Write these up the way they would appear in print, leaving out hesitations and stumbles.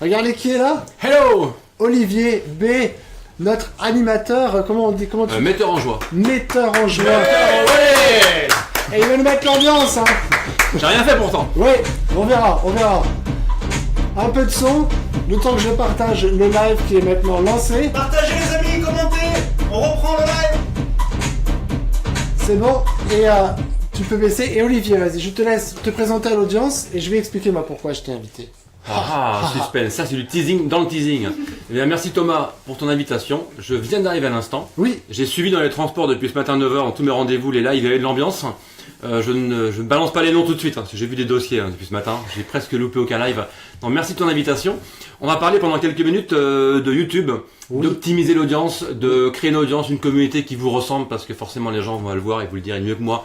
Regardez qui est là. Hello. Olivier B, notre animateur, comment tu metteur en joie. Metteur en joie. Ouais. Et il va nous mettre l'ambiance, hein. J'ai rien fait pourtant. Oui, on verra. Un peu de son, le temps que je partage le live qui est maintenant lancé. Partagez les amis, commentez. On reprend le live. C'est bon, et tu peux baisser. Et Olivier, vas-y, je te laisse te présenter à l'audience et je vais expliquer moi pourquoi je t'ai invité. Suspense, ça c'est du teasing dans le teasing. Eh bien, merci Thomas pour ton invitation. Je viens d'arriver à l'instant. Oui. J'ai suivi dans les transports depuis ce matin 9h, dans tous mes rendez-vous, les lives et de l'ambiance. Je ne balance pas les noms tout de suite, parce que j'ai vu des dossiers depuis ce matin. J'ai presque loupé aucun live. Donc merci de ton invitation. On va parler pendant quelques minutes de YouTube, d'optimiser l'audience, de créer une audience, une communauté qui vous ressemble, parce que forcément les gens vont le voir et vous le direz mieux que moi.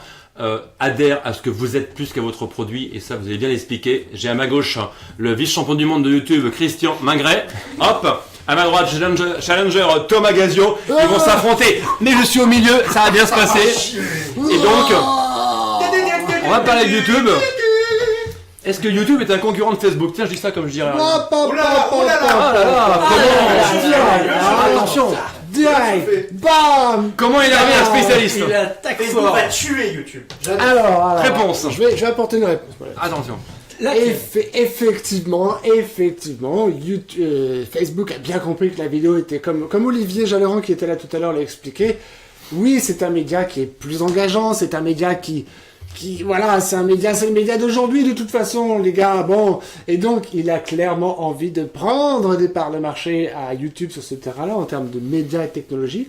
Adhère à ce que vous êtes plus qu'à votre produit, et ça vous avez bien expliqué. J'ai à ma gauche le vice-champion du monde de YouTube Christian Mingret, hop, à ma droite challenger Thomas Gazio. Ils vont s'affronter, mais je suis au milieu, ça va bien se passer. Et donc on va parler de YouTube. Est-ce que YouTube est un concurrent de Facebook? Tiens, je dis ça comme je dirais. Attention, direct, bam. Comment il est arrivé un spécialiste? Il attaque fort. Va tuer YouTube. Alors, réponse. Je vais apporter une réponse. Voilà. Attention. Effectivement, YouTube, Facebook a bien compris que la vidéo était comme Olivier Jalleran qui était là tout à l'heure l'a expliqué. Oui, c'est un média qui est plus engageant, c'est un média voilà, c'est le média d'aujourd'hui de toute façon, les gars, bon. Et donc, il a clairement envie de prendre des parts de marché à YouTube sur ce terrain-là, en termes de médias et technologie.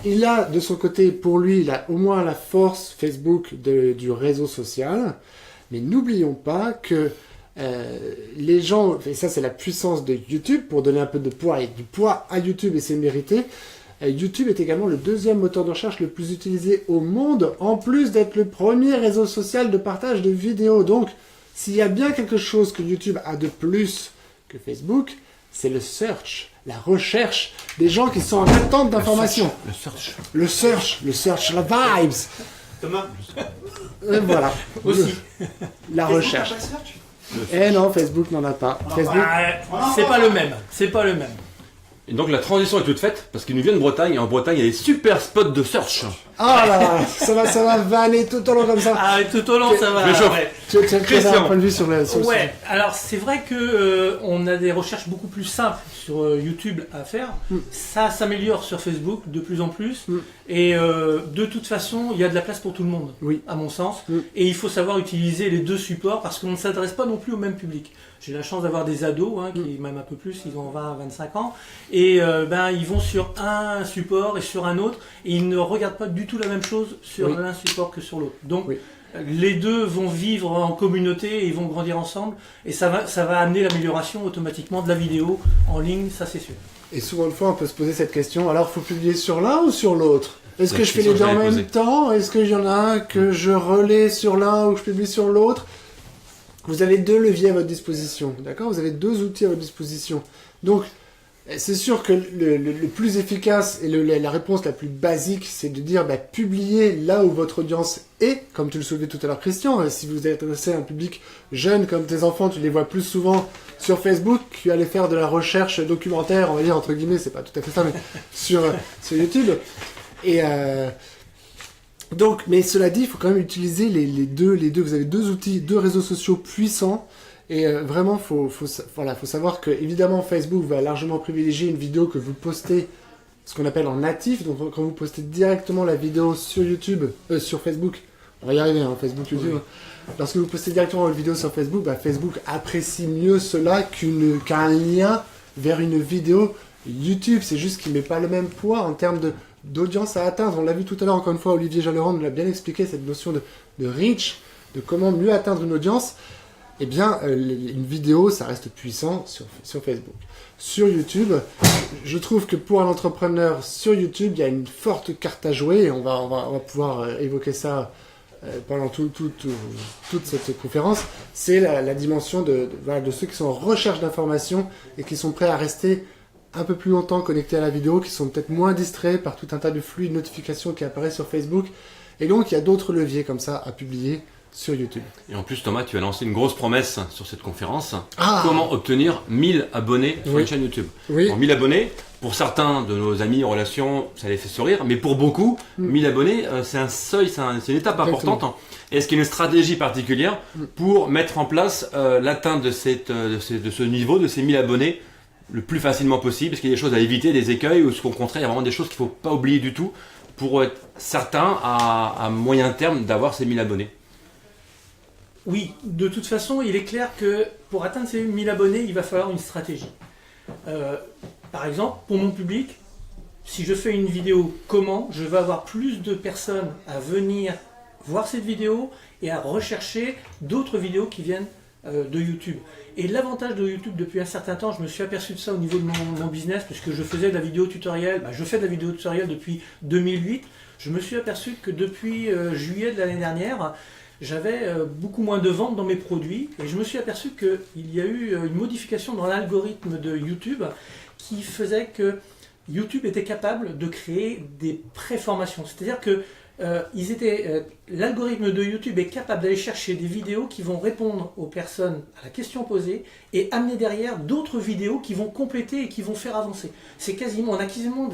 Il a, de son côté, pour lui, il a au moins la force Facebook du réseau social. Mais n'oublions pas que les gens, et ça c'est la puissance de YouTube, pour donner un peu de poids et du poids à YouTube, et c'est mérité. YouTube est également le deuxième moteur de recherche le plus utilisé au monde, en plus d'être le premier réseau social de partage de vidéos. Donc, s'il y a bien quelque chose que YouTube a de plus que Facebook, c'est le search, la recherche des gens qui sont en attente d'informations. Le search, la vibes. Thomas. Voilà. Aussi. La recherche. Eh non, Facebook n'en a pas. Facebook. C'est pas le même. Et donc la transition est toute faite, parce qu'il nous vient de Bretagne, et en Bretagne il y a des super spots de search. Ah là là, ça va vanner tout au long comme ça. Ah, tout au long ça va. Ouais. Tu as un point de vue sur le Ouais, alors c'est vrai que on a des recherches beaucoup plus simples sur YouTube à faire. Ça s'améliore sur Facebook de plus en plus. Et de toute façon, il y a de la place pour tout le monde, à mon sens. Et il faut savoir utiliser les deux supports parce qu'on ne s'adresse pas non plus au même public. J'ai la chance d'avoir des ados, qui même un peu plus, ils ont 20 à 25 ans. Et ils vont sur un support et sur un autre. Et ils ne regardent pas du tout la même chose sur l'un support que sur l'autre. Donc les deux vont vivre en communauté et ils vont grandir ensemble. Et ça va amener l'amélioration automatiquement de la vidéo en ligne, ça c'est sûr. Et souvent de fois on peut se poser cette question, alors faut publier sur l'un ou sur l'autre? Est-ce que je fais les deux en même temps? Est-ce qu'il y en a un que je relais sur l'un ou que je publie sur l'autre? Vous avez deux leviers à votre disposition, d'accord? Vous avez deux outils à votre disposition. Donc, c'est sûr que le plus efficace et la réponse la plus basique, c'est de dire publiez là où votre audience est, comme tu le soulevais tout à l'heure, Christian. Si vous êtes adressé à un public jeune comme tes enfants, tu les vois plus souvent sur Facebook que aller faire de la recherche documentaire, on va dire entre guillemets, c'est pas tout à fait ça, mais sur YouTube. Et donc, mais cela dit, il faut quand même utiliser les deux. Vous avez deux outils, deux réseaux sociaux puissants. Et vraiment, faut savoir que évidemment Facebook va largement privilégier une vidéo que vous postez, ce qu'on appelle en natif. Donc quand vous postez directement la vidéo sur YouTube, sur Facebook, on va y arriver, Facebook, YouTube. Oui. Lorsque vous postez directement une vidéo sur Facebook, Facebook apprécie mieux cela qu'un lien vers une vidéo YouTube. C'est juste qu'il met pas le même poids en termes d'audience à atteindre. On l'a vu tout à l'heure, encore une fois, Olivier Jalleran nous l'a bien expliqué, cette notion de reach, de comment mieux atteindre une audience. Eh bien, une vidéo, ça reste puissant sur Facebook. Sur YouTube, je trouve que pour un entrepreneur sur YouTube, il y a une forte carte à jouer, et on va pouvoir évoquer ça pendant toute cette conférence. C'est la dimension de ceux qui sont en recherche d'informations et qui sont prêts à rester un peu plus longtemps connectés à la vidéo, qui sont peut-être moins distraits par tout un tas de flux de notifications qui apparaissent sur Facebook. Et donc, il y a d'autres leviers comme ça à publier sur YouTube. Et en plus, Thomas, tu as lancé une grosse promesse sur cette conférence. Ah. Comment obtenir 1000 abonnés sur une chaîne YouTube. Oui. Bon, 1000 abonnés, pour certains de nos amis en relation, ça les fait sourire, mais pour beaucoup, 1000 abonnés, c'est un seuil, c'est une étape Exactement. importante. Est-ce qu'il y a une stratégie particulière pour mettre en place l'atteinte de ce niveau, de ces 1000 abonnés, le plus facilement possible? Est-ce qu'il y a des choses à éviter, des écueils, ou est-ce qu'au contraire, il y a vraiment des choses qu'il ne faut pas oublier du tout pour être certain à moyen terme d'avoir ces 1000 abonnés? Oui, de toute façon, il est clair que pour atteindre ces 1000 abonnés, il va falloir une stratégie. Par exemple, pour mon public, si je fais une vidéo comment, je vais avoir plus de personnes à venir voir cette vidéo et à rechercher d'autres vidéos qui viennent de YouTube. Et l'avantage de YouTube depuis un certain temps, je me suis aperçu de ça au niveau de mon business, puisque je faisais de la vidéo tutoriel, je fais de la vidéo tutoriel depuis 2008. Je me suis aperçu que depuis juillet de l'année dernière, j'avais beaucoup moins de ventes dans mes produits, et je me suis aperçu qu'il y a eu une modification dans l'algorithme de YouTube qui faisait que YouTube était capable de créer des préformations. C'est-à-dire que l'algorithme de YouTube est capable d'aller chercher des vidéos qui vont répondre aux personnes à la question posée et amener derrière d'autres vidéos qui vont compléter et qui vont faire avancer. On a quasiment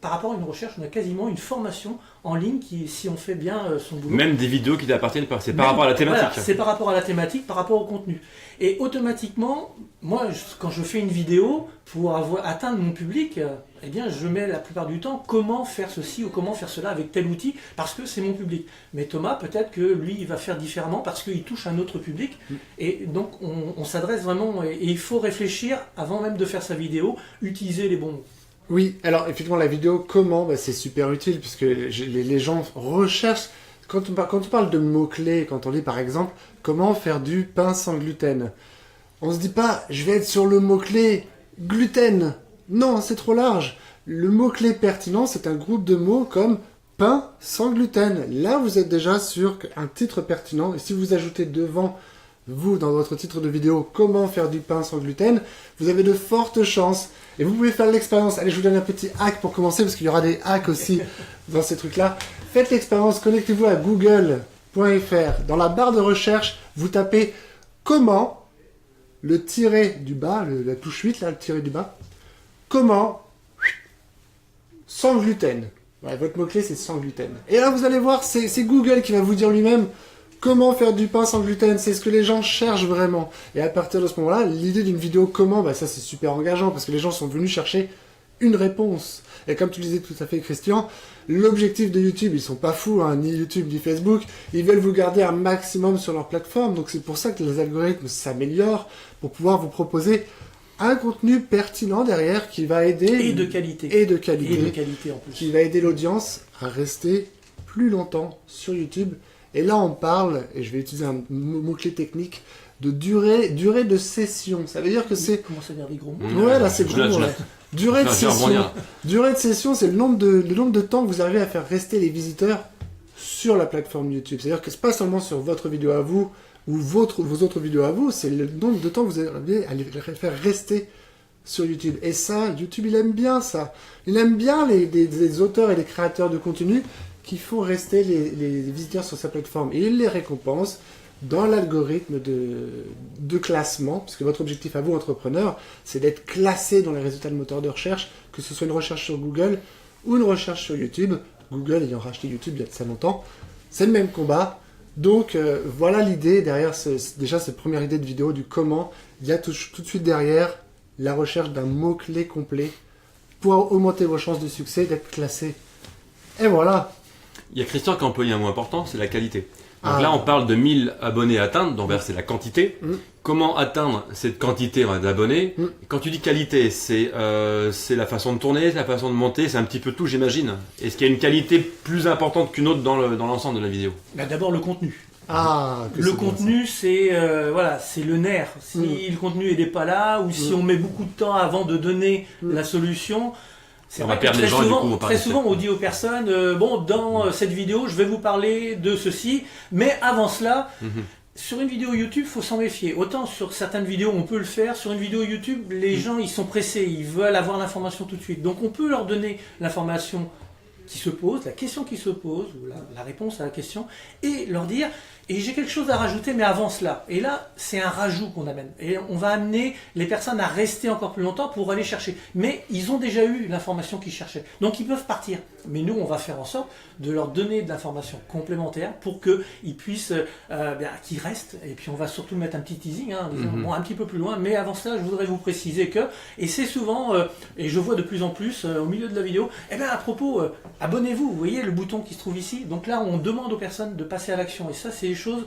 par rapport à une recherche, on a quasiment une formation en ligne qui, si on fait bien son boulot. Même des vidéos qui t'appartiennent, c'est par rapport à la thématique. Voilà, c'est par rapport à la thématique, par rapport au contenu. Et automatiquement, moi, quand je fais une vidéo, pour atteindre mon public, eh bien, je mets la plupart du temps comment faire ceci ou comment faire cela avec tel outil, parce que c'est mon public. Mais Thomas, peut-être que lui, il va faire différemment parce qu'il touche un autre public. Et donc, on s'adresse vraiment, et il faut réfléchir avant même de faire sa vidéo, utiliser les bons mots. Oui, alors effectivement la vidéo comment, c'est super utile puisque les gens recherchent, quand on parle de mots-clés, quand on dit par exemple comment faire du pain sans gluten, on se dit pas je vais être sur le mot-clé gluten, non c'est trop large. Le mot-clé pertinent c'est un groupe de mots comme pain sans gluten, là vous êtes déjà sur un titre pertinent et si vous ajoutez devant vous, dans votre titre de vidéo, comment faire du pain sans gluten, vous avez de fortes chances. Et vous pouvez faire l'expérience. Allez, je vous donne un petit hack pour commencer, parce qu'il y aura des hacks aussi dans ces trucs-là. Faites l'expérience, connectez-vous à google.fr. Dans la barre de recherche, vous tapez comment, le tiret du bas, la touche 8, là, le tiret du bas, comment, sans gluten. Ouais, votre mot-clé, c'est sans gluten. Et là, vous allez voir, c'est Google qui va vous dire lui-même comment faire du pain sans gluten, c'est ce que les gens cherchent vraiment. Et à partir de ce moment-là, l'idée d'une vidéo comment, ça c'est super engageant parce que les gens sont venus chercher une réponse. Et comme tu le disais tout à fait Christian, l'objectif de YouTube, ils sont pas fous, ni YouTube ni Facebook, ils veulent vous garder un maximum sur leur plateforme. Donc c'est pour ça que les algorithmes s'améliorent pour pouvoir vous proposer un contenu pertinent derrière qui va aider... Et de qualité. Et de qualité. Et de qualité en plus. Qui va aider l'audience à rester plus longtemps sur YouTube. Et là, on parle, et je vais utiliser un mot-clé technique, de durée de session. Ça veut dire que c'est... Comment ça dire des gros mots ? Ouais, là, c'est gros mots. Durée de session. Durée de session, c'est le nombre de temps que vous arrivez à faire rester les visiteurs sur la plateforme YouTube. C'est-à-dire que c'est pas seulement sur votre vidéo à vous, ou vos autres vidéos à vous, c'est le nombre de temps que vous arrivez à les faire rester sur YouTube. Et ça, YouTube, il aime bien ça. Il aime bien les auteurs et les créateurs de contenu qui font rester les visiteurs sur sa plateforme. Et il les récompense dans l'algorithme de classement, puisque votre objectif à vous, entrepreneur, c'est d'être classé dans les résultats de moteur de recherche, que ce soit une recherche sur Google ou une recherche sur YouTube. Google ayant racheté YouTube il y a de ça longtemps, c'est le même combat. Donc voilà l'idée derrière déjà cette première idée de vidéo du comment. Il y a tout de suite derrière la recherche d'un mot-clé complet pour augmenter vos chances de succès, d'être classé. Et voilà. Il y a Christian qui a employé un mot important, c'est la qualité. Donc là, on parle de 1000 abonnés à atteindre, donc c'est la quantité. Comment atteindre cette quantité d'abonnés? Quand tu dis qualité, c'est la façon de tourner, c'est la façon de monter, c'est un petit peu tout, j'imagine. Est-ce qu'il y a une qualité plus importante qu'une autre dans l'ensemble de la vidéo? D'abord le contenu. Le contenu, c'est le nerf. Si le contenu n'est pas là, ou si on met beaucoup de temps avant de donner la solution, c'est on va perdre les gens. Très souvent, on dit aux personnes dans cette vidéo, je vais vous parler de ceci, mais avant cela, sur une vidéo YouTube, il faut s'en méfier. Autant sur certaines vidéos, on peut le faire. Sur une vidéo YouTube, les gens, ils sont pressés, ils veulent avoir l'information tout de suite. Donc, on peut leur donner l'information qui se pose, la question qui se pose, ou la réponse à la question, et leur dire, Et j'ai quelque chose à rajouter, mais avant cela. Et là, c'est un rajout qu'on amène. Et on va amener les personnes à rester encore plus longtemps pour aller chercher. Mais ils ont déjà eu l'information qu'ils cherchaient. Donc ils peuvent partir. Mais nous, on va faire en sorte de leur donner de l'information complémentaire pour qu'ils puissent, qu'ils restent. Et puis on va surtout mettre un petit teasing, bon, un petit peu plus loin. Mais avant cela, je voudrais vous préciser que, et c'est souvent, et je vois de plus en plus au milieu de la vidéo, à propos, abonnez-vous. Vous voyez le bouton qui se trouve ici. Donc là, on demande aux personnes de passer à l'action. Et ça, c'est des choses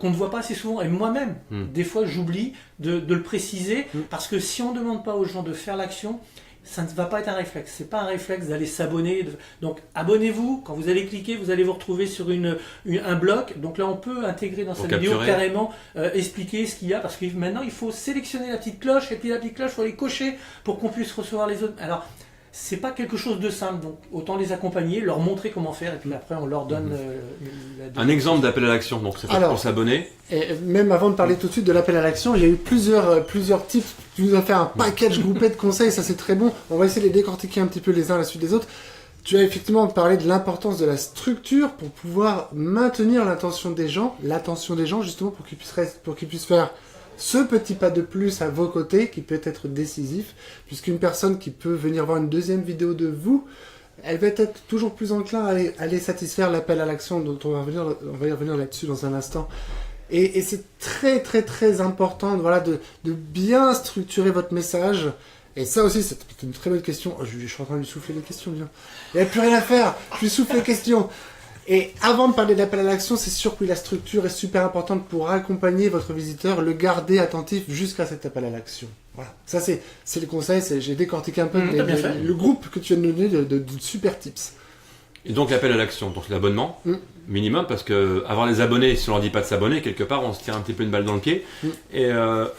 qu'on ne voit pas assez souvent. Et moi-même, des fois, j'oublie de le préciser. Parce que si on ne demande pas aux gens de faire l'action, ça ne va pas être un réflexe. C'est pas un réflexe d'aller s'abonner. Donc, abonnez-vous. Quand vous allez cliquer, vous allez vous retrouver sur un bloc. Donc là, on peut intégrer dans cette vidéo carrément expliquer ce qu'il y a. Parce que maintenant, il faut sélectionner la petite cloche. Et puis la petite cloche, il faut aller cocher pour qu'on puisse recevoir les autres. Alors, c'est pas quelque chose de simple, donc autant les accompagner, leur montrer comment faire, et puis après on leur donne un exemple d'appel à l'action, donc c'est pour s'abonner. Et même avant de parler tout de suite de l'appel à l'action, il y a eu plusieurs tips. Tu nous as fait un package groupé de conseils, ça c'est très bon. On va essayer de les décortiquer un petit peu les uns à la suite des autres. Tu as effectivement parlé de l'importance de la structure pour pouvoir maintenir l'attention des gens justement pour qu'ils puissent faire ce petit pas de plus à vos côtés qui peut être décisif, puisqu'une personne qui peut venir voir une deuxième vidéo de vous, elle va être toujours plus enclin à aller satisfaire l'appel à l'action dont on va y revenir là-dessus dans un instant. Et c'est très très très important de bien structurer votre message. Et ça aussi, c'est une très bonne question. Je suis en train de lui souffler les questions, bien. Il n'y a plus rien à faire, je lui souffle les questions. Et avant de parler d'appel à l'action, c'est sûr que la structure est super importante pour accompagner votre visiteur, le garder attentif jusqu'à cet appel à l'action. Voilà. Ça, c'est le conseil. J'ai décortiqué un peu le groupe que tu viens de nous donner de super tips. Et donc l'appel à l'action, donc l'abonnement minimum, parce que avoir les abonnés, si on leur dit pas de s'abonner, quelque part, on se tire un petit peu une balle dans le pied. Et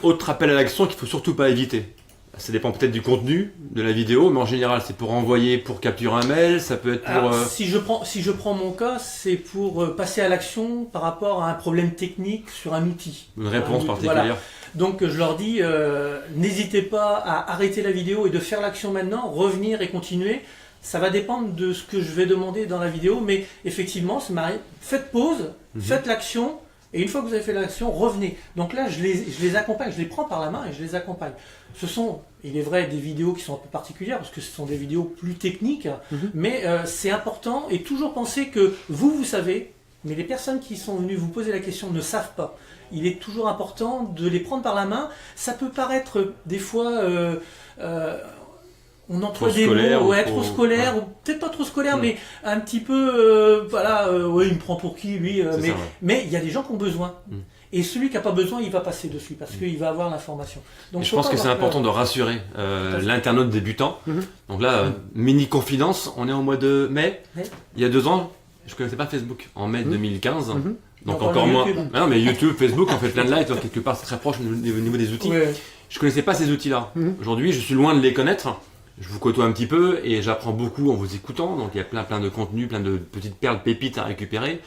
autre appel à l'action qu'il faut surtout pas éviter. Ça dépend peut-être du contenu de la vidéo, mais en général, c'est pour envoyer, pour capturer un mail, ça peut être pour... Alors, si je prends mon cas, c'est pour passer à l'action par rapport à un problème technique sur un outil. Une réponse particulière. Voilà. Donc je leur dis, n'hésitez pas à arrêter la vidéo et de faire l'action maintenant, revenir et continuer. Ça va dépendre de ce que je vais demander dans la vidéo, mais effectivement, faites pause, faites l'action. Et une fois que vous avez fait l'action, revenez. Donc là, je les accompagne, je les prends par la main et je les accompagne. Ce sont, il est vrai, des vidéos qui sont un peu particulières, parce que ce sont des vidéos plus techniques, mais c'est important, et toujours penser que vous savez, mais les personnes qui sont venues vous poser la question ne savent pas. Il est toujours important de les prendre par la main. Ça peut paraître des fois... on emploie des mots, trop scolaire, ou peut-être pas trop scolaire, mais un petit peu, il me prend pour qui, lui, mais il y a des gens qui ont besoin. Et celui qui n'a pas besoin, il va passer dessus, parce qu'il va avoir l'information. Donc, je pense que c'est important de rassurer l'internaute débutant. Donc là, mini confidence, on est au mois de mai. Il y a 2 ans, je ne connaissais pas Facebook, en mai 2015. Donc encore moins. Ah non, mais YouTube, Facebook, on fait plein de lives, quelque part c'est très proche au niveau des outils. Je ne connaissais pas ces outils-là. Aujourd'hui, je suis loin de les connaître. Je vous côtoie un petit peu et j'apprends beaucoup en vous écoutant. Donc il y a plein de contenus, plein de petites perles, pépites à récupérer.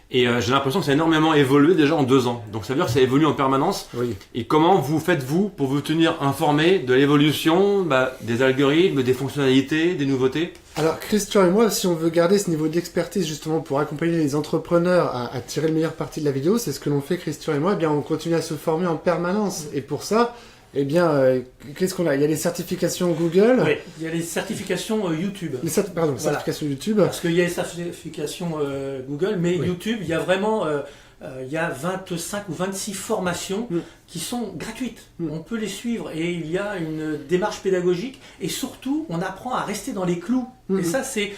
Et j'ai l'impression que ça a énormément évolué déjà en 2 ans. Donc ça veut dire que ça évolue en permanence. Et comment vous faites-vous pour vous tenir informé de l'évolution des algorithmes, des fonctionnalités, des nouveautés? Alors Christian et moi, si on veut garder ce niveau d'expertise justement pour accompagner les entrepreneurs à tirer le meilleur parti de la vidéo, c'est ce que l'on fait Christian et moi, eh bien on continue à se former en permanence. Et pour ça... Eh bien, qu'est-ce qu'on a? Il y a les certifications Google. Oui, il y a les certifications YouTube. Certifications YouTube. Parce qu'il y a les certifications Google, mais YouTube, il y a vraiment il y a 25 ou 26 formations qui sont gratuites. On peut les suivre et il y a une démarche pédagogique et surtout, on apprend à rester dans les clous. Et ça, c'est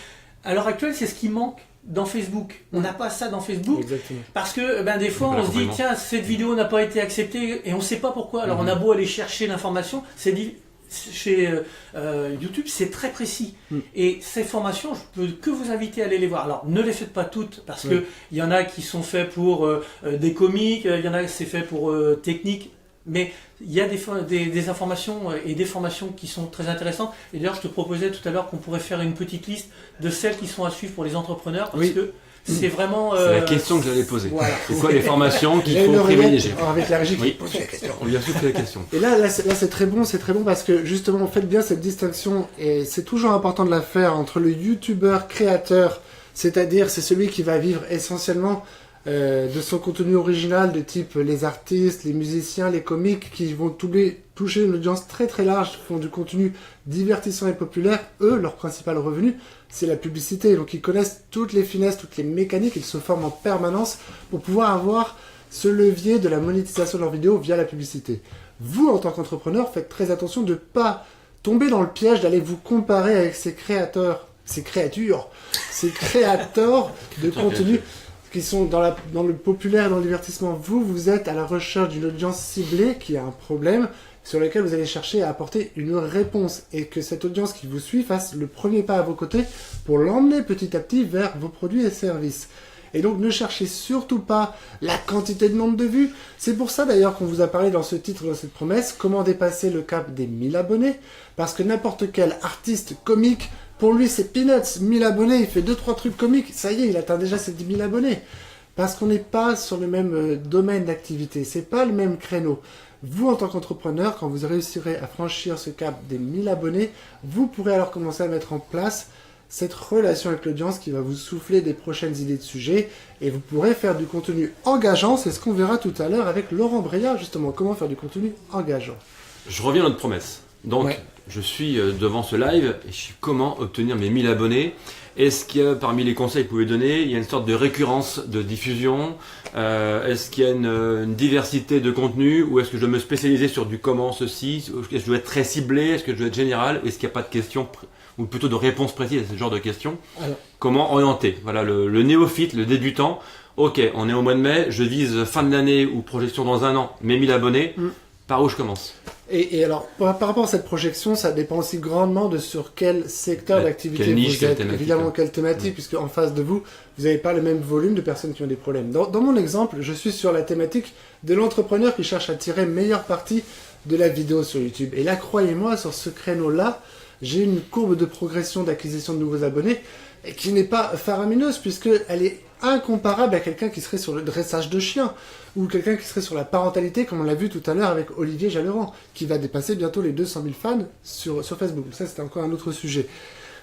à l'heure actuelle, c'est ce qui manque dans Facebook. On n'a pas ça dans Facebook. Exactement. Parce que des fois on se dit tiens, cette vidéo n'a pas été acceptée et on ne sait pas pourquoi. Alors on a beau aller chercher l'information, chez YouTube c'est très précis. Et ces formations, je peux que vous inviter à aller les voir. Alors ne les faites pas toutes parce que il y en a qui sont faits pour des comiques, il y en a qui c'est fait pour technique. Mais il y a des informations et des formations qui sont très intéressantes. Et d'ailleurs, je te proposais tout à l'heure qu'on pourrait faire une petite liste de celles qui sont à suivre pour les entrepreneurs. Parce que c'est vraiment... c'est la question que j'allais poser. Voilà. C'est quoi les formations qu'il faut privilégier? Avec la régie qui pose la question. On lui a soufflé la question. Et là c'est très bon parce que justement, faites bien cette distinction. Et c'est toujours important de la faire entre le youtubeur créateur, c'est-à-dire c'est celui qui va vivre essentiellement de son contenu original de type les artistes, les musiciens, les comiques qui vont toucher une audience très très large, font du contenu divertissant et populaire, eux, leur principal revenu, c'est la publicité. Donc ils connaissent toutes les finesses, toutes les mécaniques, ils se forment en permanence pour pouvoir avoir ce levier de la monétisation de leurs vidéos via la publicité. Vous, en tant qu'entrepreneur, faites très attention de ne pas tomber dans le piège d'aller vous comparer avec ces créateurs de contenu qui sont dans le populaire et dans le divertissement. Vous êtes à la recherche d'une audience ciblée qui a un problème sur lequel vous allez chercher à apporter une réponse et que cette audience qui vous suit fasse le premier pas à vos côtés pour l'emmener petit à petit vers vos produits et services. Et donc ne cherchez surtout pas la quantité de nombre de vues. C'est pour ça d'ailleurs qu'on vous a parlé dans ce titre, dans cette promesse, comment dépasser le cap des 1000 abonnés. Parce que n'importe quel artiste comique, pour lui c'est peanuts, 1000 abonnés, il fait 2-3 trucs comiques, ça y est, il atteint déjà ses 10 000 abonnés. Parce qu'on n'est pas sur le même domaine d'activité, c'est pas le même créneau. Vous, en tant qu'entrepreneur, quand vous réussirez à franchir ce cap des 1000 abonnés, vous pourrez alors commencer à mettre en place cette relation avec l'audience qui va vous souffler des prochaines idées de sujets et vous pourrez faire du contenu engageant. C'est ce qu'on verra tout à l'heure avec Laurent Breillat, justement, comment faire du contenu engageant. Je reviens à notre promesse. Donc, je suis devant ce live et comment obtenir mes 1000 abonnés. Est-ce qu'il y a, parmi les conseils que vous pouvez donner, il y a une sorte de récurrence de diffusion? Est-ce qu'il y a une diversité de contenu? Ou est-ce que je dois me spécialiser sur du comment ceci? Est-ce que je dois être très ciblé? Est-ce que je dois être général? Est-ce qu'il n'y a pas de questions ou plutôt de réponses précises à ce genre de questions? Comment orienter? Voilà, le néophyte, le débutant. Ok, on est au mois de mai, je vise fin de l'année ou projection dans un an, mes 1000 abonnés. Par où je commence? Et alors, par rapport à cette projection, ça dépend aussi grandement de sur quel secteur d'activité vous êtes. Évidemment, quelle thématique, puisque en face de vous, vous n'avez pas le même volume de personnes qui ont des problèmes. Dans mon exemple, je suis sur la thématique de l'entrepreneur qui cherche à tirer meilleure partie de la vidéo sur YouTube. Et là, croyez-moi, sur ce créneau-là, j'ai une courbe de progression d'acquisition de nouveaux abonnés qui n'est pas faramineuse, puisqu'elle est incomparable à quelqu'un qui serait sur le dressage de chiens ou quelqu'un qui serait sur la parentalité, comme on l'a vu tout à l'heure avec Olivier Jalleran, qui va dépasser bientôt les 200 000 fans sur Facebook. Ça, c'est encore un autre sujet.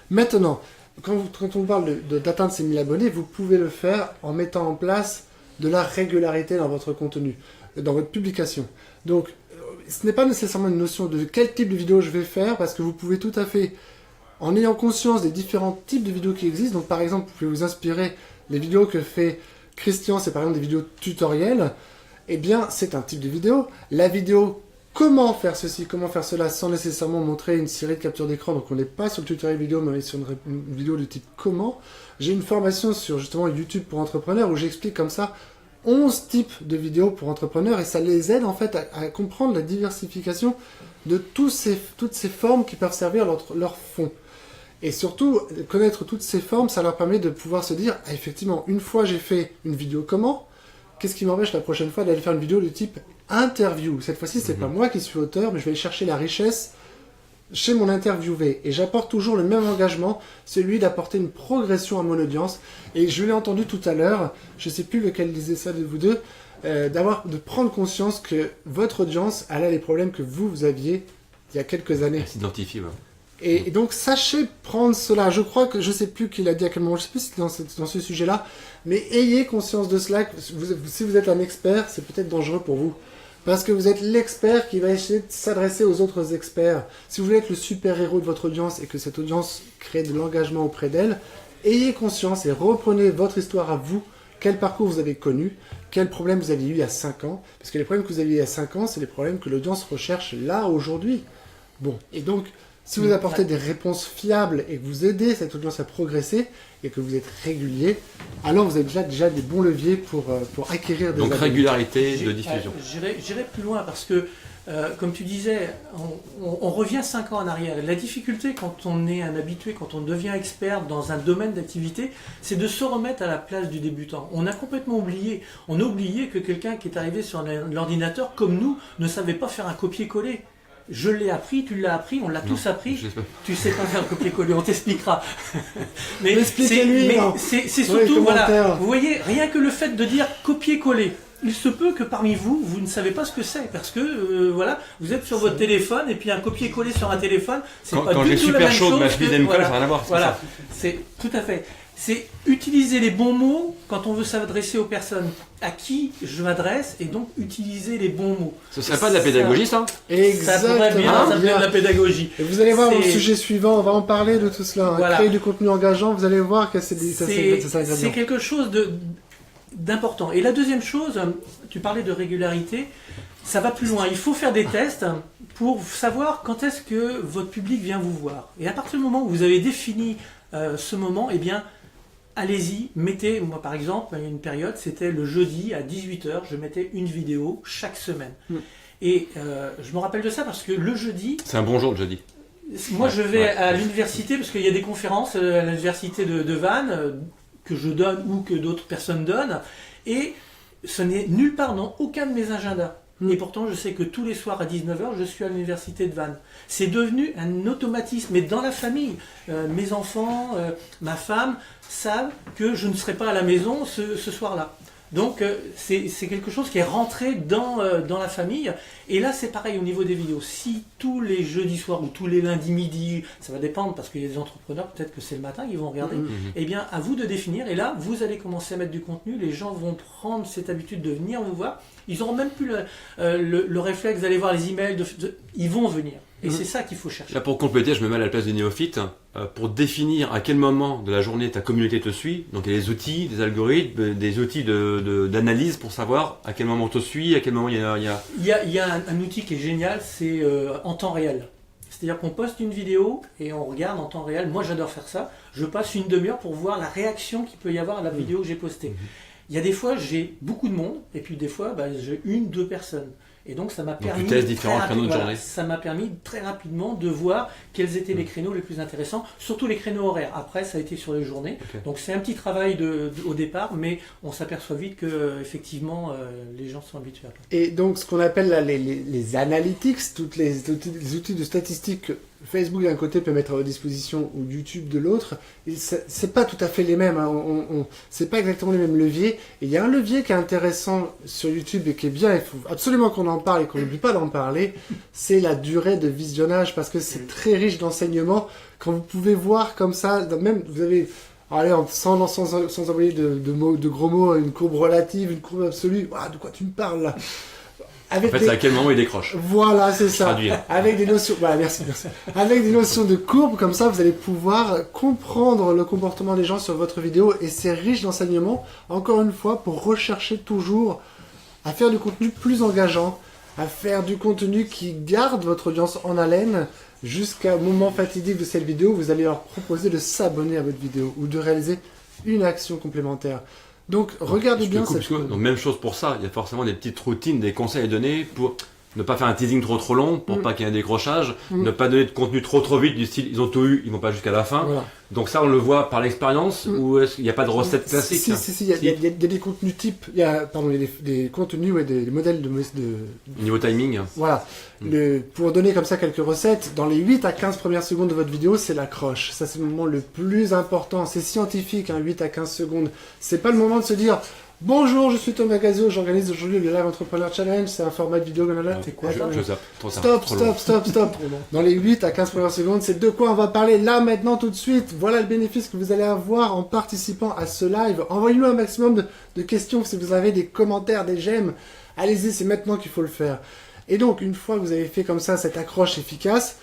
Maintenant, quand on parle d'atteindre ces 1000 abonnés, vous pouvez le faire en mettant en place de la régularité dans votre contenu, dans votre publication. Donc, ce n'est pas nécessairement une notion de quel type de vidéo je vais faire, parce que vous pouvez tout à fait, en ayant conscience des différents types de vidéos qui existent, donc par exemple, vous pouvez vous inspirer les vidéos que fait Christian, c'est par exemple des vidéos tutoriels, eh bien, c'est un type de vidéo. La vidéo comment faire ceci, comment faire cela, sans nécessairement montrer une série de captures d'écran, donc on n'est pas sur le tutoriel vidéo, mais sur une vidéo de type comment. J'ai une formation sur justement YouTube pour entrepreneurs où j'explique comme ça 11 types de vidéos pour entrepreneurs et ça les aide en fait à comprendre la diversification de toutes ces formes qui peuvent servir leur fond. Et surtout, connaître toutes ces formes, ça leur permet de pouvoir se dire, ah, effectivement, une fois j'ai fait une vidéo comment, qu'est-ce qui m'empêche la prochaine fois d'aller faire une vidéo de type interview? Cette fois-ci, c'est pas moi qui suis auteur, mais je vais aller chercher la richesse chez mon interviewé. Et j'apporte toujours le même engagement, celui d'apporter une progression à mon audience. Et je l'ai entendu tout à l'heure, je sais plus lequel disait ça de vous deux, de prendre conscience que votre audience, elle a les problèmes que vous aviez il y a quelques années. S'identifier, ouais. Et donc, sachez prendre cela. Je crois que, je sais plus qui l'a dit à quel moment, je sais plus si c'était dans ce sujet-là, mais ayez conscience de cela. Si vous êtes un expert, c'est peut-être dangereux pour vous. Parce que vous êtes l'expert qui va essayer de s'adresser aux autres experts. Si vous voulez être le super-héros de votre audience et que cette audience crée de l'engagement auprès d'elle, ayez conscience et reprenez votre histoire à vous. Quel parcours vous avez connu, quels problèmes vous aviez eu il y a 5 ans. Parce que les problèmes que vous aviez eu il y a 5 ans, c'est les problèmes que l'audience recherche là, aujourd'hui. Bon, et donc, si vous apportez des réponses fiables et que vous aidez cette audience à progresser et que vous êtes régulier, alors vous avez déjà des bons leviers pour acquérir des Donc abonnés. Régularité de diffusion. J'irai plus loin parce que, comme tu disais, on revient 5 ans en arrière. La difficulté quand on est un habitué, quand on devient expert dans un domaine d'activité, c'est de se remettre à la place du débutant. On a complètement oublié. On a oublié que quelqu'un qui est arrivé sur l'ordinateur comme nous ne savait pas faire un copier-coller. Je l'ai appris, tu l'as appris, on l'a tous appris. Tu sais pas faire un copier-coller, on t'expliquera. Mais c'est surtout, voilà, vous voyez, rien que le fait de dire copier-coller, il se peut que parmi vous, vous ne savez pas ce que c'est, parce que voilà, vous êtes sur votre téléphone et puis un copier-coller sur un téléphone, c'est pas du tout la même chose. Quand j'ai super chaud, ma chemise d'Emcol, ça n'a rien à voir. Voilà, c'est tout à fait. C'est utiliser les bons mots quand on veut s'adresser aux personnes à qui je m'adresse et donc utiliser les bons mots. Ce serait pas de la pédagogie, ça? Ça pourrait bien s'appeler de la pédagogie. Et vous allez voir au sujet suivant, on va en parler de tout cela. Voilà. Créer du contenu engageant, vous allez voir que c'est quelque chose d'important. Et la deuxième chose, tu parlais de régularité, ça va plus loin. Il faut faire des tests pour savoir quand est-ce que votre public vient vous voir. Et à partir du moment où vous avez défini ce moment, eh bien, allez-y, mettez, moi par exemple, il y a une période, c'était le jeudi à 18h, je mettais une vidéo chaque semaine. Et je me rappelle de ça parce que le jeudi... C'est un bon jour le jeudi. Moi je vais à l'université parce qu'il y a des conférences à l'université de Vannes que je donne ou que d'autres personnes donnent. Et ce n'est nulle part dans aucun de mes agendas. Et pourtant, je sais que tous les soirs à 19h, je suis à l'université de Vannes. C'est devenu un automatisme. Mais dans la famille, mes enfants, ma femme savent que je ne serai pas à la maison ce soir-là. Donc, c'est quelque chose qui est rentré dans la famille. Et là, c'est pareil au niveau des vidéos. Si tous les jeudis soirs ou tous les lundis midi, ça va dépendre parce qu'il y a des entrepreneurs, peut-être que c'est le matin, ils vont regarder. Eh bien, à vous de définir. Et là, vous allez commencer à mettre du contenu. Les gens vont prendre cette habitude de venir vous voir. Ils n'auront même plus le réflexe d'aller voir les emails. Ils vont venir. Et c'est ça qu'il faut chercher. Là, pour compléter, je me mets à la place du néophyte. Pour définir à quel moment de la journée ta communauté te suit, donc il y a des outils, des algorithmes, des outils d'analyse pour savoir à quel moment on te suit, à quel moment il y a... Il y a un outil qui est génial, c'est en temps réel. C'est-à-dire qu'on poste une vidéo et on regarde en temps réel. Moi, j'adore faire ça. Je passe une demi-heure pour voir la réaction qu'il peut y avoir à la vidéo que j'ai postée. Il y a des fois, j'ai beaucoup de monde, et puis des fois, j'ai 1-2 personnes. Et donc, ça m'a permis, ça m'a permis très rapidement de voir quels étaient les créneaux les plus intéressants, surtout les créneaux horaires. Après, ça a été sur les journées. Donc, c'est un petit travail au départ, mais on s'aperçoit vite que effectivement, les gens sont habitués à ça. Et donc, ce qu'on appelle là, les analytics, tous les outils de statistiques que Facebook d'un côté peut mettre à votre disposition ou YouTube de l'autre, c'est pas tout à fait les mêmes. Hein. C'est pas exactement les mêmes leviers. Et il y a un levier qui est intéressant sur YouTube et qui est bien, il faut absolument qu'on en parle et qu'on n'oublie pas d'en parler, c'est la durée de visionnage parce que c'est très riche d'enseignements. Quand vous pouvez voir comme ça, même vous avez, allez, sans envoyer de gros mots, une courbe relative, une courbe absolue, de quoi tu me parles là? C'est à quel moment il décroche. Voilà, c'est ça. Traduire. Avec des notions, merci. Avec des notions de courbe, comme ça, vous allez pouvoir comprendre le comportement des gens sur votre vidéo et c'est riche d'enseignements, encore une fois, pour rechercher toujours à faire du contenu plus engageant, à faire du contenu qui garde votre audience en haleine jusqu'au moment fatidique de cette vidéo. Vous allez leur proposer de s'abonner à votre vidéo ou de réaliser une action complémentaire. Donc, regardez bien cette vidéo. Donc, même chose pour ça. Il y a forcément des petites routines, des conseils à donner pour ne pas faire un teasing trop long, pour pas qu'il y ait un décrochage, ne pas donner de contenu trop vite, du style ils ont tout eu, ils vont pas jusqu'à la fin. Voilà. Donc ça, on le voit par l'expérience ou est-ce qu'il n'y a pas de recette classique? Si, il y a des contenus types, il y a des contenus, des modèles de... Niveau timing. Voilà. Pour donner comme ça quelques recettes, dans les 8 à 15 premières secondes de votre vidéo, c'est l'accroche. Ça, c'est le moment le plus important. C'est scientifique, 8 à 15 secondes. C'est pas le moment de se dire... Bonjour, je suis Thomas Gazio, j'organise aujourd'hui le Live Entrepreneur Challenge, c'est un format de vidéo comme là. C'est quoi ça? Je zappe. Stop. Dans les 8 à 15 premières secondes, c'est de quoi on va parler là, maintenant, tout de suite. Voilà le bénéfice que vous allez avoir en participant à ce live. Envoyez-nous un maximum de questions si vous avez des commentaires, des j'aime. Allez-y, c'est maintenant qu'il faut le faire. Et donc, une fois que vous avez fait comme ça cette accroche efficace,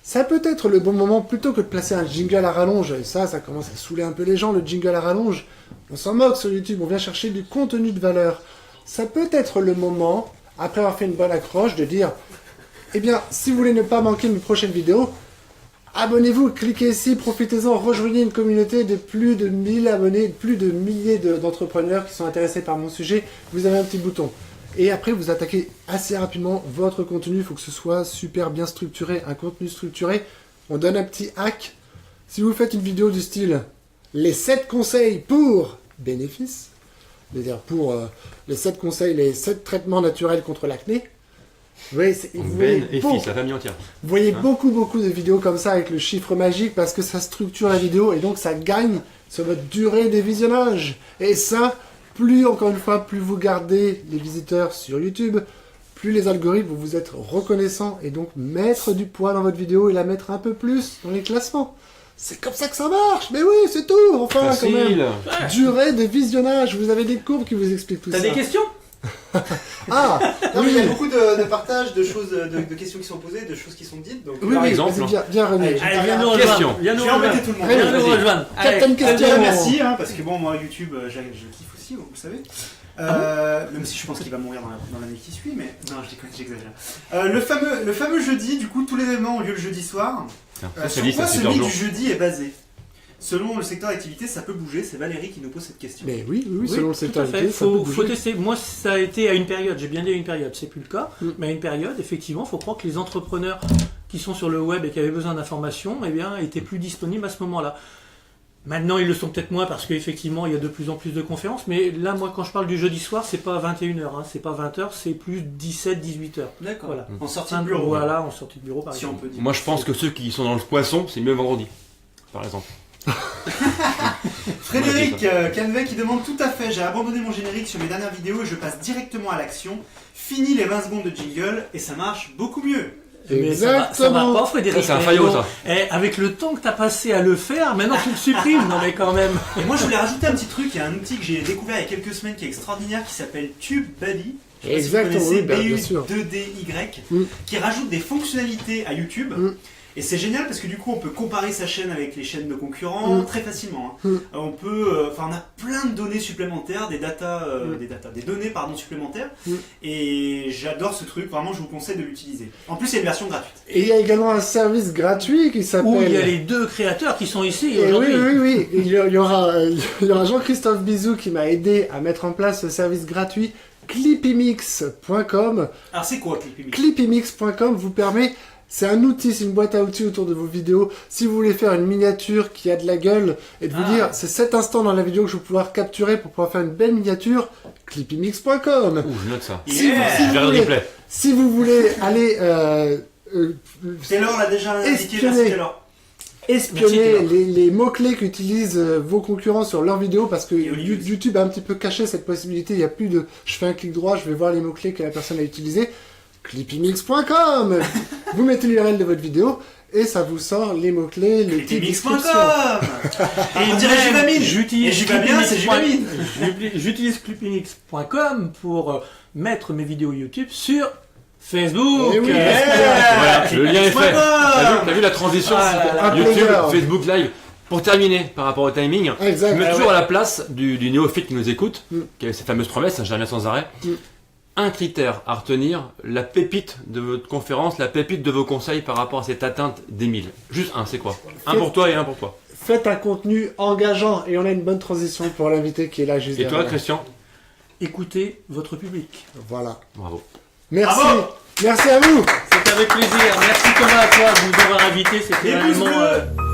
ça peut être le bon moment, plutôt que de placer un jingle à rallonge, et ça commence à saouler un peu les gens, le jingle à rallonge. On s'en moque sur YouTube, on vient chercher du contenu de valeur. Ça peut être le moment, après avoir fait une bonne accroche, de dire, eh bien, si vous voulez ne pas manquer mes prochaines vidéos, abonnez-vous, cliquez ici, profitez-en, rejoignez une communauté de plus de 1000 abonnés, plus de milliers d'entrepreneurs qui sont intéressés par mon sujet. Vous avez un petit bouton. Et après, vous attaquez assez rapidement votre contenu. Il faut que ce soit super bien structuré, un contenu structuré. On donne un petit hack. Si vous faites une vidéo du style « Les 7 conseils pour bénéfice », c'est-à-dire pour les 7 conseils, les 7 traitements naturels contre l'acné, vous voyez la famille entière. Vous voyez beaucoup de vidéos comme ça avec le chiffre magique parce que ça structure la vidéo et donc ça gagne sur votre durée de visionnage. Et ça... encore une fois, plus vous gardez les visiteurs sur YouTube, plus les algorithmes vont vous être reconnaissants et donc mettre du poids dans votre vidéo et la mettre un peu plus dans les classements. C'est comme ça que ça marche. Mais oui, c'est tout. Enfin, quand même. Durée de visionnage. Vous avez des courbes qui vous expliquent tout ça. T'as des questions? Ah, Non, mais oui. il y a beaucoup de partages, de choses, de questions qui sont posées, de choses qui sont dites. Donc, Oui, Par oui, exemple. vas-y, viens René. Allez, Allez, viens nous Question. rejoindre. Viens je nous vais embêter rejoindre. tout le monde. Allez, Viens nous vas-y. rejoindre. Captain Allez, Question. Déjà, merci, hein, parce que bon, moi, YouTube, je kiffe aussi, vous le savez. Même si je pense qu'il va mourir dans l'année qui suit, mais non, je déconne, j'exagère. Le fameux jeudi, du coup, tous les événements ont lieu le jeudi soir. Sur quoi ce mythe du jeudi est basé? Selon le secteur d'activité, ça peut bouger. C'est Valérie qui nous pose cette question. Mais oui, selon le tout secteur à fait. d'activité, ça peut Faut bouger. tester. Moi, ça a été à une période. J'ai bien dit à une période. C'est plus le cas. Mais à une période, effectivement, il faut croire que les entrepreneurs qui sont sur le web et qui avaient besoin d'informations, eh bien, étaient plus disponibles à ce moment-là. Maintenant, ils le sont peut-être moins parce qu'effectivement, il y a de plus en plus de conférences. Mais là, moi, quand je parle du jeudi soir, c'est pas 21h, hein, c'est pas 20h, c'est plus 17-18h. D'accord. Voilà. En sortie de bureau. Voilà, en sortie de bureau, par Si on exemple. peut dire. Moi, je pense que ceux qui sont dans le poisson, c'est mieux vendredi, par exemple. Frédéric Canvet qui demande tout à fait. J'ai abandonné mon générique sur mes dernières vidéos et je passe directement à l'action. Fini les 20 secondes de jingle et ça marche beaucoup mieux. Mais ça va pas, Frédéric. Ça, c'est un Mais faillot, bon, ça. avec le temps que t'as passé à le faire, maintenant tu le supprimes. Non, mais quand même. Et moi je voulais rajouter un petit truc. Il y a un outil que j'ai découvert il y a quelques semaines qui est extraordinaire qui s'appelle TubeBuddy. Je sais pas si vous Exactement, connaissez, oui, bien sûr. BU2DY, qui rajoute des fonctionnalités à YouTube. Et c'est génial parce que du coup on peut comparer sa chaîne avec les chaînes de concurrents très facilement. Hein. On peut, on a plein de données supplémentaires, des données supplémentaires. Et j'adore ce truc. Vraiment, je vous conseille de l'utiliser. En plus, il y a une version gratuite. Et il y a également un service gratuit qui s'appelle... Où il y a les deux créateurs qui sont ici Et aujourd'hui. oui. Il y aura Jean-Christophe Bizou qui m'a aidé à mettre en place ce service gratuit. Clippymix.com. Alors c'est quoi Clippymix? Clippymix.com vous permet... C'est un outil, c'est une boîte à outils autour de vos vidéos. Si vous voulez faire une miniature qui a de la gueule et de vous dire c'est cet instant dans la vidéo que je vais pouvoir capturer pour pouvoir faire une belle miniature, clippymix.com. Ouh, je note ça. Si vous voulez aller Taylor l'a déjà indiqué, merci Taylor. espionner les mots-clés qu'utilisent vos concurrents sur leurs vidéos parce que YouTube a un petit peu caché cette possibilité. Il n'y a plus de je fais un clic droit, je vais voir les mots-clés que la personne a utilisés. Clippymix.com. Vous mettez l'URL de votre vidéo et ça vous sort les mots-clés, le type description. Et il dirait Juvamine. J'utilise Et Juvamine, c'est Juvamine. J'utilise clippymix.com pour mettre mes vidéos YouTube sur Facebook. Et oui, Voilà, le lien est fait. T'as vu la transition YouTube, plaisir. Facebook Live. Pour terminer, par rapport au timing, Exact. je mets toujours à la place du néophyte qui nous écoute, qui a ces fameuses promesses, jamais sans arrêt. Un critère à retenir, la pépite de votre conférence, la pépite de vos conseils par rapport à cette atteinte des 1000. Juste un, c'est quoi? Un pour toi et un pour toi. Faites un contenu engageant et on a une bonne transition pour l'invité qui est là juste Et toi, derrière. Christian? Écoutez votre public. Voilà. Bravo. Merci. Bravo. Merci à vous. C'était avec plaisir. Merci Thomas à toi de nous avoir invités. C'était Et pouces vraiment... bleus.